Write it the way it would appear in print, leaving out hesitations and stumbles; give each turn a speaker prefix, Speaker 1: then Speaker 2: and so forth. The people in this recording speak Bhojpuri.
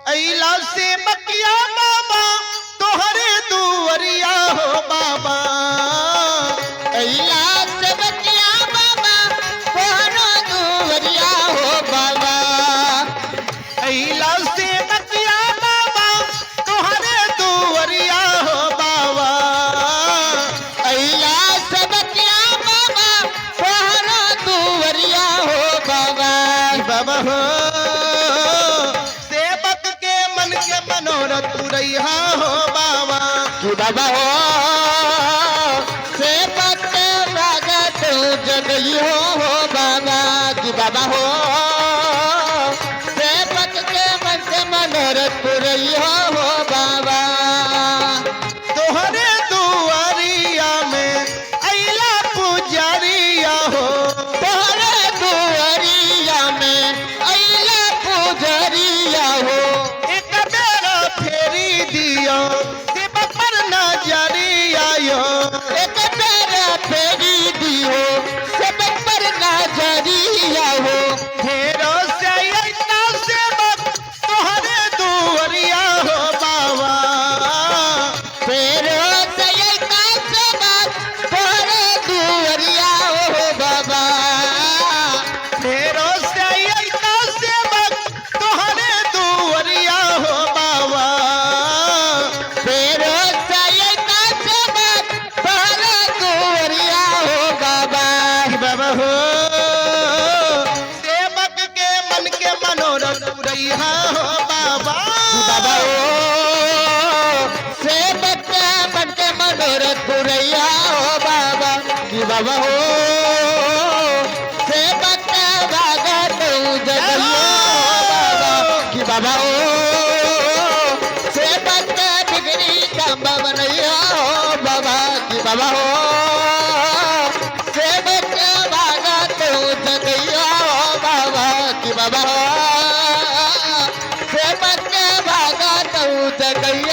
Speaker 1: अइला से बकिया बाबा तोहरे दुवरिया हो बाबा।
Speaker 2: अइला से बकिया बाबा तोहरो दुवरिया हो बाबा।
Speaker 1: अइला से बकिया बाबा तोहरे दुवरिया हो बाबा।
Speaker 2: अइला से बकिया बाबा तोहरो दुवरिया हो बाबा।
Speaker 1: बाबा हो सेवक के मन के मनोरथ पुरैया हो बाबा।
Speaker 2: कि बाबा हो सेवक के लागत जगइयो हो बाबा। कि बाबा हो सेवक के मन से मनोरथ पुरैयो हो बाबा।
Speaker 1: तोहरे दुआरिया में अइला पुजारिया हो।
Speaker 2: तोहरे दुआरिया में अइला पुजरिया हो।
Speaker 1: एक बेरा फेरी दियो सेवक पर नजरिया यो।
Speaker 2: एक बेरा फेरी दियो सेवक पर नजरिया हो।
Speaker 1: फेरो से अइला सेवक तोहरे दुआरिया हो बाबा।
Speaker 2: फेरो सैयदा सेवक तोहरे दुआरिया हो बाबा।
Speaker 1: फेरो से अइला सेवक तोहरे दुआरिया हो बाबा।
Speaker 2: फेरो सैयदा सेवक तोहरे दुआरिया हो बाबा।
Speaker 1: बाबा हो सेवक के मन के मनोरथ पुरैया हो बाबा।
Speaker 2: बाबा हो सेवक के मन के मनोरथ पुरैया हो बाबा। कि बाबा हो सेवक के भागत जगइयो हो बाबा। कि बाबा हो सेवक के बिगड़ी काम बनैया हो बाबा। कि बाबा हो सेवक के भागत जगइयो हो बाबा। कि बाबा हो सेवक के भागत जगइयो